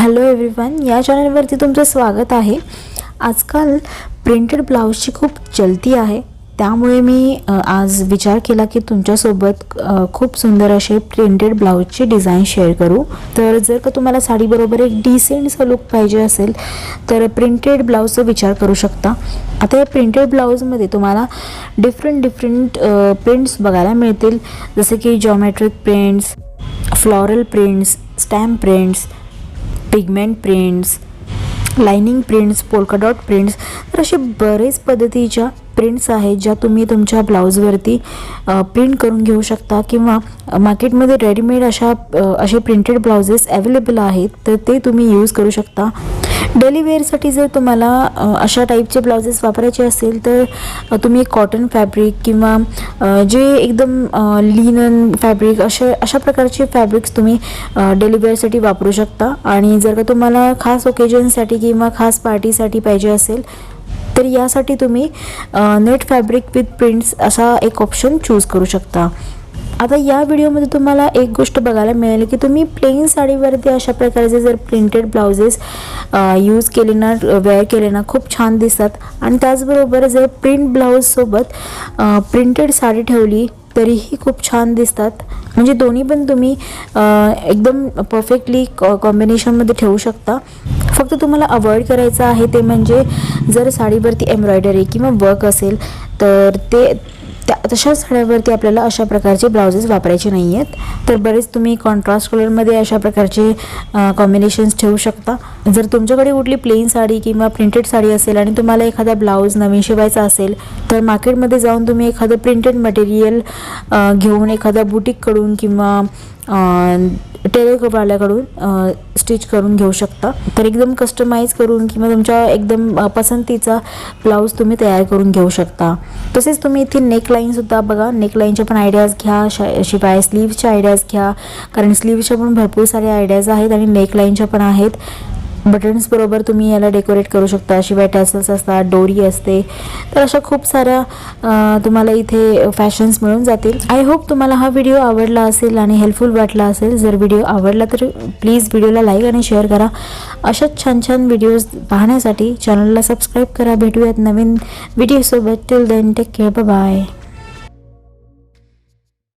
Hello everyone, या चॅनलवरती तुमचं स्वागत आहे। आजकाल प्रिंटेड ब्लाउजची खूप चलती आहे, त्यामुळे मी आज विचार केला की तुमच्यासोबत खूप सुंदर असे प्रिंटेड ब्लाउजची डिझाईन शेअर करू। तर जर का तुम्हाला साडीबरोबर एक डिसेंटसा लुक पाहिजे असेल तर प्रिंटेड ब्लाउजचा विचार करू शकता। आता या प्रिंटेड ब्लाउजमध्ये तुम्हाला डिफरंट प्रिंट्स बघायला मिळतील, जसे की geometric prints, floral prints, stamp prints, pigment prints, lining prints, polka dot prints. तर असे बरेच पद्धतीच्या प्रिंट्स आहेत ज्या तुम्ही तुमच्या ब्लाउजवरती प्रिंट करून घेऊ शकता, किंवा मार्केटमध्ये रेडीमेड असे प्रिंटेड ब्लाउजेस अवेलेबल आहेत, तर ते तुम्ही यूज करू शकता। डेली वेअरसाठी जर तुम्हाला अशा टाईपचे ब्लाउजेस वापरायचे असेल तर तुम्ही कॉटन फॅब्रिक किंवा जे एकदम लिनन फॅब्रिक अशा प्रकारचे फॅब्रिक्स तुम्ही डेली वेअरसाठी वापरू शकता। आणि जर का तुम्हाला खास ओकेजनसाठी किंवा खास पार्टीसाठी पाहिजे असेल तर यासाठी तुम्ही नेट फॅब्रिक विथ प्रिंट्स असा एक ऑप्शन चूज करू शकता। आता या व्हिडिओमध्ये तुम्हाला एक गोष्ट बघायला मिळेल की तुम्ही प्लेन साडीवरती अशा प्रकारचे जर प्रिंटेड ब्लाउजेस यूज केले ना, वेअर केले ना, खूप छान दिसतात। आणि त्याचबरोबर जर प्रिंट ब्लाऊजसोबत प्रिंटेड साडी ठेवली तरीही खूप छान दिसतात। म्हणजे दोन्ही पण तुम्ही एकदम परफेक्टली कॉम्बिनेशनमध्ये ठेवू शकता। फक्त तुम्हाला अवॉइड करायचं आहे ते म्हणजे जर साडीवरती एम्ब्रॉयडरी किंवा वर्क असेल तर तशा साड्यावरती आपल्याला अशा प्रकारचे ब्लाउजेस वापरायचे नाही आहेत। तर बरेच तुम्ही कॉन्ट्रास्ट कलरमध्ये अशा प्रकारचे कॉम्बिनेशन्स ठेवू शकता। जर तुमच्याकडे कुठली प्लेन साडी किंवा प्रिंटेड साडी असेल आणि तुम्हाला एखादा ब्लाऊज नवीन शिवायचा असेल तर मार्केटमध्ये जाऊन तुम्ही एखादं प्रिंटेड मटेरियल घेऊन एखाद्या बुटीककडून किंवा टेलरवाल्याकडून स्टिच करून घेऊ शकता। तर एकदम कस्टमाइज करून किंवा तुमच्या एकदम पसंतीचा ब्लाऊज तुम्ही तयार करून घेऊ शकता। तसेच तुम्ही इथे नेकलाईनसुद्धा बघा, नेकलाईनच्या पण आयडियाज घ्या, शिवाय स्लीव्सच्या आयडियाज घ्या, कारण स्लीव्सच्या पण भरपूर सारे आयडियाज आहेत आणि नेकलाईनच्या पण आहेत। बटन्स बरोबर तुम्ही याला डेकोरेट करू शकता, शिवाय टॅसल्स असतात, डोरी असते। तर अशा खूप साऱ्या तुम्हाला इथे फॅशन्स मिळून जातील। आय होप तुम्हाला हा व्हिडिओ आवडला असेल आणि हेल्पफुल वाटला असेल। जर व्हिडिओ आवडला तर प्लीज व्हिडिओला लाईक आणि शेअर करा। अशाच छान छान व्हिडिओज पाहण्यासाठी चॅनलला सबस्क्राईब करा। भेटूयात नवीन व्हिडिओसोबत। Till then take care, bye bye.